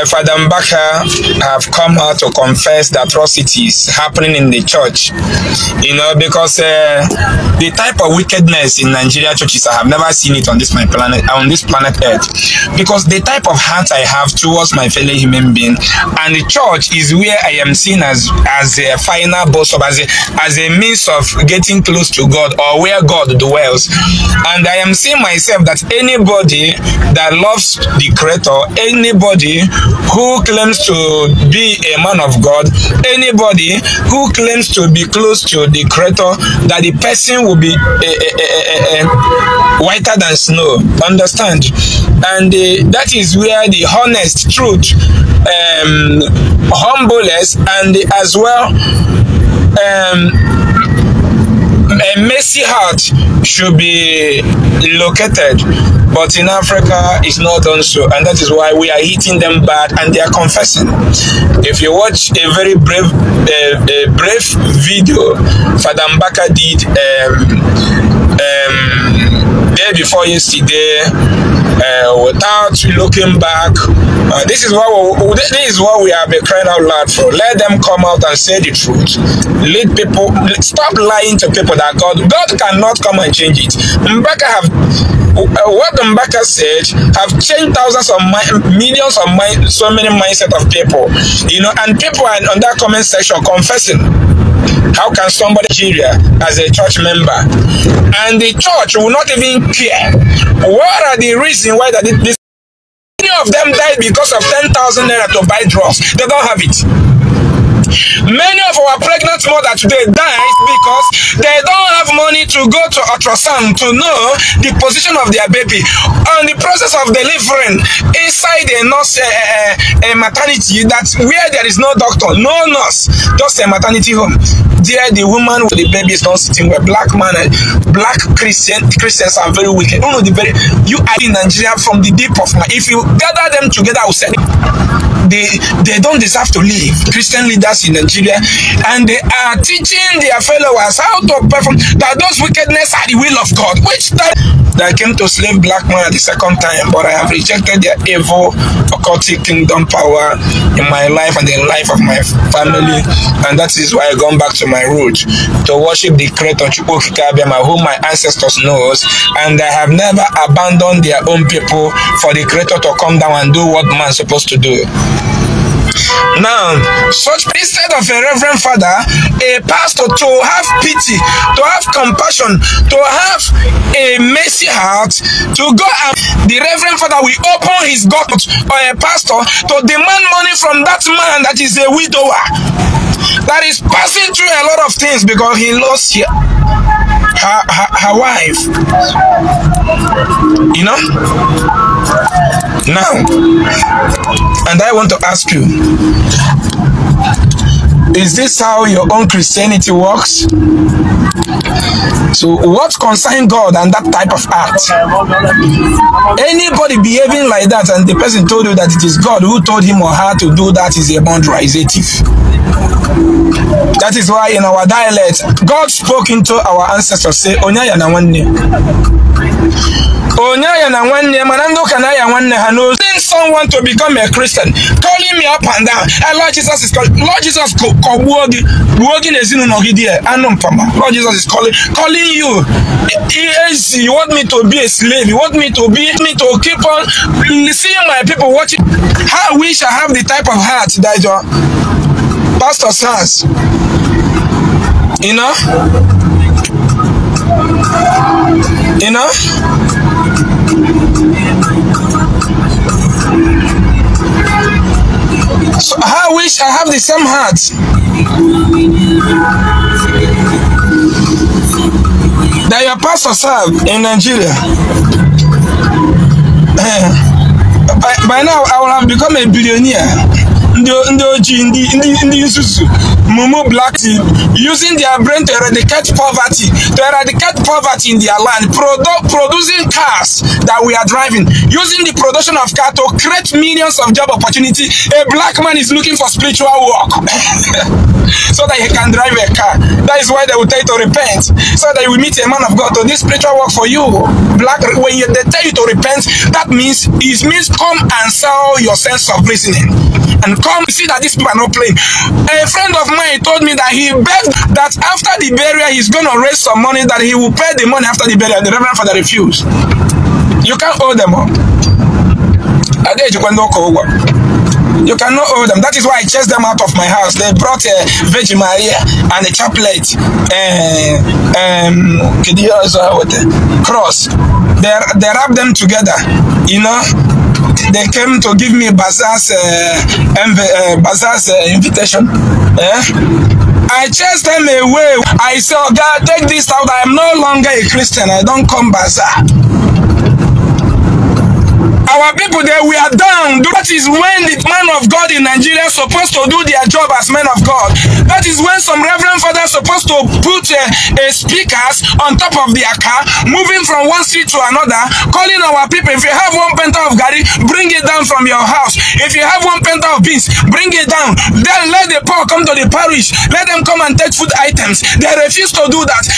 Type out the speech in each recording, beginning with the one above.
Father Mbaka have come out to confess the atrocities happening in the church. You know, because the type of wickedness in Nigeria churches, I have never seen it on this planet Earth. Because the type of heart I have towards my fellow human being, and the church is where I am seen as a final boss, as a means of getting close to God, or where God dwells. And I am seeing myself that anybody that loves the Creator, anybody who claims to be a man of God, anybody who claims to be close to the Creator, that the person will be whiter than snow. Understand? And that is where the honest truth, humbleness, and as well a mercy heart should be located. But in Africa, it's not done so, and that is why we are hitting them bad, and they are confessing. If you watch a very brave video Father Mbaka did day before yesterday, without looking back, this is what we have been crying out loud for. Let them come out and say the truth. Let people stop lying to people that God cannot come and change it. Mbaka have what Mbaka said have changed thousands of millions of so many mindset of people, you know, and people are on that comment section confessing. How can somebody Nigeria as a church member, and the church will not even care? What are the reasons why that this? Many of them died because of 10,000 naira to buy drugs. They don't have it. Many of our pregnant mothers today died because they don't have money to go to ultrasound to know the position of their baby. On the process of delivering inside a nurse, a maternity, that's where there is no doctor, no nurse, just a maternity home. There, the woman with the baby is not sitting where black man and black Christians are very wicked. You are in Nigeria from the deep of my. If you gather them together, I will say they don't deserve to live. Christian leaders in Nigeria, and they are teaching their followers how to perform that those wickedness are the will of God. Which time that came to slave black man at the second time, but I have rejected their evil occultic kingdom power in my life and the life of my family, and that is why I gone back to my roots to worship the Creator whom my ancestors knows, and I have never abandoned their own people for the Creator to come down and do what man's supposed to do. Now, instead of a reverend father, a pastor, to have pity, to have compassion, to have a mercy heart, to go and the reverend father will open his gut, or a pastor, to demand money from that man that is a widower, that is passing through a lot of things because he lost her wife. You know? Now, and I want to ask you, is this how your own Christianity works? So what concerns God and that type of act? Anybody behaving like that and the person told you that it is God who told him or her to do that is a murderer, is a thief. That is why in our dialect, God spoke into our ancestors, say, Onyaya na wanne. Onyaya na wanne, manando kanaya wanne hano. Someone to become a Christian, calling me up and down. Lord Jesus is calling. Lord Jesus Lord Jesus is calling you. You want me to be a slave? You want me to keep on seeing my people watching? How we shall have the type of heart that your pastor has. You know? You know? So I wish I have the same heart. That your pastors have in Nigeria. By now I will have become a billionaire. Mumu black team, using their brain to eradicate poverty in their land, producing cars that we are driving, using the production of cars to create millions of job opportunity. A black man is looking for spiritual work so that he can drive a car. That is why they will tell you to repent, so that you will meet a man of God to do spiritual work for you. Black, when they tell you to repent, that means come and sell your sense of reasoning and come see that these people are not playing. A friend of mine told me that he begged that after the burial he's going to raise some money, that he will pay the money after the burial. The Reverend Father refused. You can't owe them all. You cannot owe them. That is why I chased them out of my house. They brought a Virgin Maria and a chaplet cross. They wrapped them together, you know. They came to give me Bazaar's invitation. I chased them away. I said, oh, God, take this out. I am no longer a Christian. I don't come Bazaar. Our people there, we are down. That is when the man of God in Nigeria is supposed to do their job as men of God. That is when some reverend fathers are supposed to put a speakers on top of their car, moving from one street to another, calling our people. If you have one penta of gari, bring it down from your house. If you have one penta of beans, bring it down. Then let the poor come to the parish. Let them come and take food items. They refuse to do that.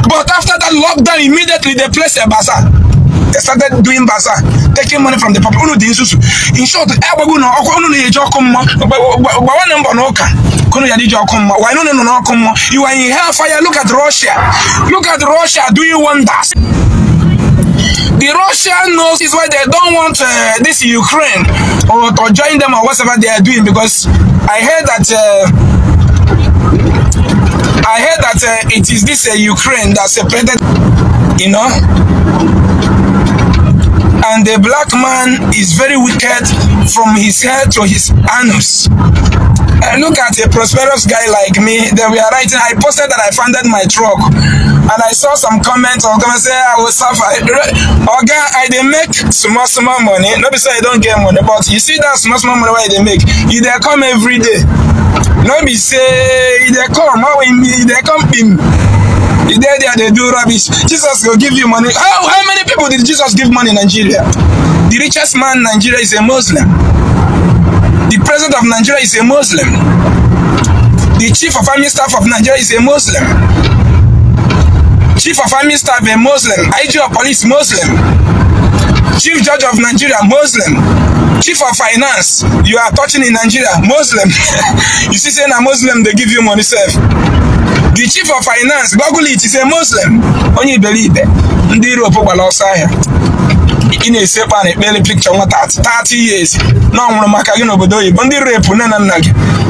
But after that lockdown, immediately they place a bazaar. They started doing bazaar, taking money from the people. In short, you are in hellfire. Look at Russia. Look at Russia doing wonders. The Russia knows is why they don't want this Ukraine or to join them or whatever they are doing, because I heard that it is this Ukraine that separated, you know. And the black man is very wicked from his head to his anus. Look at a prosperous guy like me. They were writing, I posted that I funded my truck, and I saw some comments of them say I will suffer. Okay, I they make small money. Nobody say I don't get money, but you see that small money why they make. They come every day. Nobody say they come. They come in. They do rubbish. Jesus will give you money. How many people did Jesus give money in Nigeria? The richest man in Nigeria is a Muslim. The president of Nigeria is a Muslim. The chief of army staff of Nigeria is a Muslim. Chief of army staff a Muslim. Ejiofor police Muslim. Chief judge of Nigeria Muslim. Chief of finance you are touching in Nigeria Muslim. You see, saying a Muslim they give you money, sef. The chief of finance, Google it, is a Muslim. Only believe it. In a sepan, a picture 30 years. No,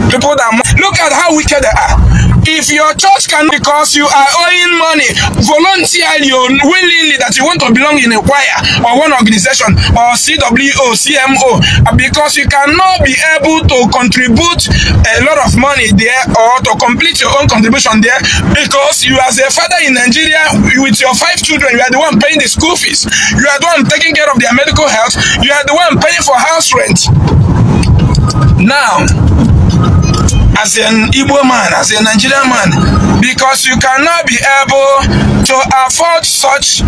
people that look at how wicked they are. If your church can, because you are owing money voluntarily or willingly that you want to belong in a choir or one organization or CWO, CMO, because you cannot be able to contribute a lot of money there or to complete your own contribution there, because you as a father in Nigeria with your 5 children, you are the one paying the school fees, you are the one taking care of their medical health, you are the one paying for house rent. Now, as an Igbo man, as a Nigerian man, because you cannot be able to afford such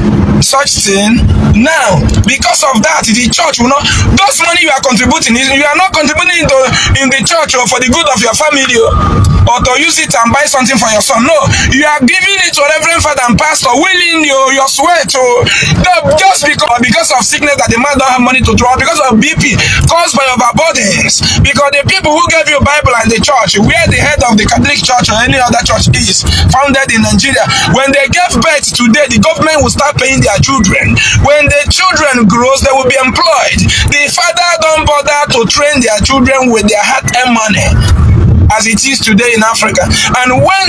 thing now, because of that, the church will not, those money you are contributing, you are not contributing in the church or for the good of your family or to use it and buy something for your son. No, you are giving it to Reverend Father and Pastor, willing your sweat to, just because of sickness that the man don't have money to draw, because of BP caused by overburdens, because the people who gave you Bible and the church, where the head of the Catholic Church or any other church is founded in Nigeria, when they gave birth today, the government will start paying their children. When the children grows, they will be employed. The father don't bother to train their children with their hard-earned money, as it is today in Africa. And when